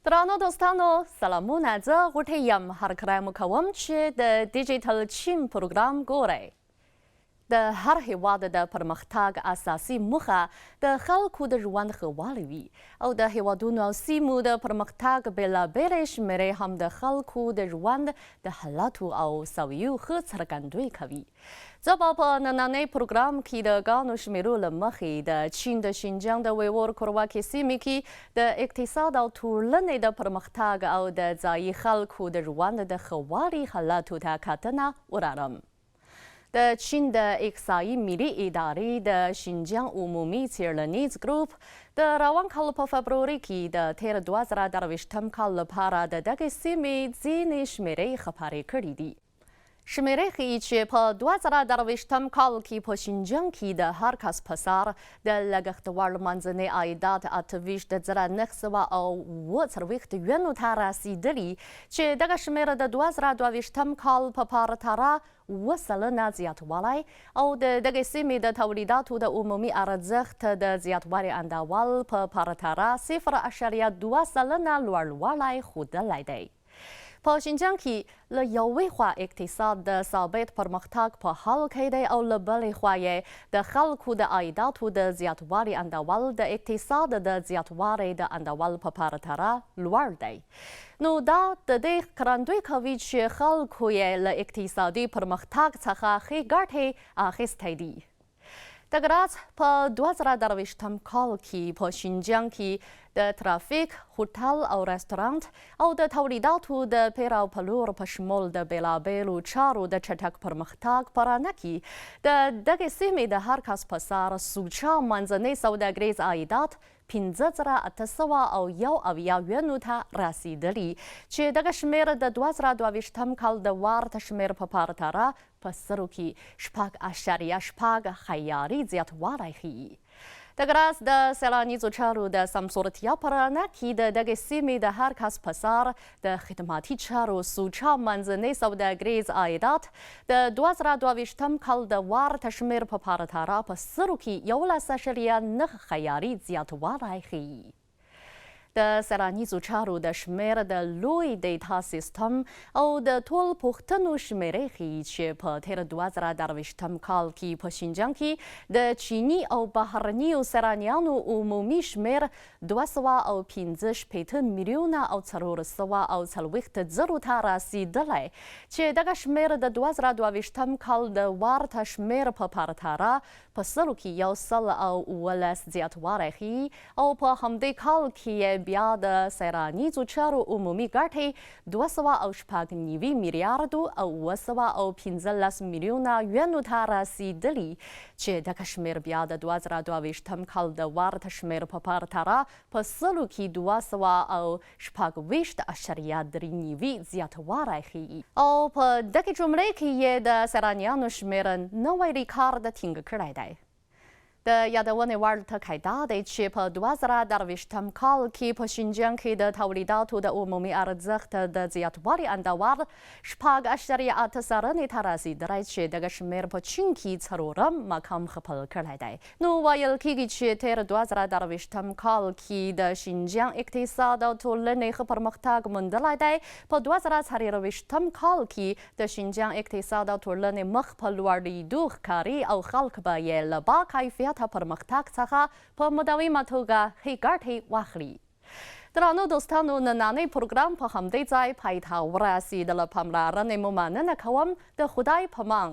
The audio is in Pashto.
درانو دوستانو سلامونه زه غوټۍ یم هرکلی مو کوم چې د ډیجیټل چین پروګرام ګورئ. د هر هیواد د پرمختګ اساسي موخه د خلکو د ژوند ښه والی وي او د هیوادونو او سیمو د پرمختګ بېلابېلې شمېرې هم د خلکو د ژوند د حالاتو او سویو ښه څرګندوی کوي. زه به په نننۍ پروګرام کې د ګڼو شمېرو له مخې د چین د شینجیانګ د ویور کورواکې سیمې کې د اقتصاد او ټولنې د پرمختګ او د ځایي خلکو د ژوند د ښه والي حالاتو ته کتنه ورارم. د چین د اقتصادي ملي ادارې د شینجیانګ عمومي څیړنیز ګروپ د روان کال په فبروري کې د تیر 2023 کال لپاره د دغې سیمې ځینې شمېرې خپرې کړي دي. شمېرې ښیي چې په 2023 کال کې په شینجیانګ کې د هر کس په سر د لګښت وړ منځنی عایدات 28,940 یونو ته رسیدلي چې دغه شمېره د 2022 کال په پرتله 7 سلنه زیاتوالی او د دغې سیمې د تولیداتو د عمومي ارزښت د زیاتوالي اندول په پرتله 0.2 سلنه لوړوالی ښودلی دی. په شینجیانګ کې له یوې خوا اقتصاد د ثابت پرمختګ په حال کې دی او له بلې خوا یې د خلکو د عایداتو د زیاتوالي اندول د اقتصاد د زیاتوالي د اندول په پرتله لوړ دی. نو دا د دې ښکارندوی کوي چې خلکو یې له اقتصادي پرمختګ څخه ښې ګټې اخیستی دي. دغه راز په 2023 کال کې په شینجیانګ کې د ترافیک، هوټل او رستورانت او د تولیداتو د پیر او پلور په شمول د بېلابېلو چارو د چټک پرمختګ په رڼا کې د دغې سیمې د هر کس په سر سوچه منځنی سوداګریز عایدات 5,801 یونو ته رسیدلي چې دغه شمېر د 2022 کال د ورته شمېر په پرتله په سرو کې 4.4 خیاري زیاتوالی ښیي. دغه راز د سیلانیزو چارو د سمسورتیا په رڼا کې د دغې سیمې د هر کس په سر د خدماتي چارو سوچه منځنی سوداګریز عایدات د 2022 کال د ورته شمېر په پرتله په سرو کې 11.9 خیاري زیاتوالی ښیي. د سیلانیزو چارو د شمېر د لوی ډیټا سیستم او د ټول پوښتنو شمېرې ښیي چې په تیر 2023 کال کې په شینجیانګ کې د چیني او بهرنیو سیلانیانو عمومي شمېر 265 میلیونه او 440 زرو ته رسیدلی چې دغه شمېر د 2022 کال د ورته شمېر په پرتله په سلو کې 119 زیاتوالی ښیي او په همدې کال کې بیا د سیلانیزو چارو عمومي ګټې 290 میلیارډو او 915 میلیونه یونو ته رسیدلي چې دغه شمېر بیا د 2022 کال د ورته شمېر په پرتله په سلو کې 226.3 زیاتوالی ښیي او په دغې جملې کې یې د سیلانیانو شمېر نوی ریکارډ ټینګ کړی دی. د یادونې وړ ټکی دا دی چې په 2023 کال کې په شینجیانګ کې د تولیداتو د عمومي ارزښت د زیاتوالي اندول 4.8 سلنې ته رسیدلی چې دغه شمېر په چین کې څلورم مقام خپل کړی دی. نو ویل کېږي چې تیر 2023 کال کې د شینجیانګ اقتصاد او ټولنې ښه پرمختګ موندلی دی. په 2023 کال کې د شینجیانګ اقتصاد او ټولنې مخ په لوړېدو ښکاري او خلک به یې له باکیفیته پرمختګ څخه په مداومه توګه ښې ګټې واخلي. درانو دوستانو نننی پروګرام په همدې ځای پای ته ورسېد. له پاملرنې مو مننه کوم. د خدای په امان.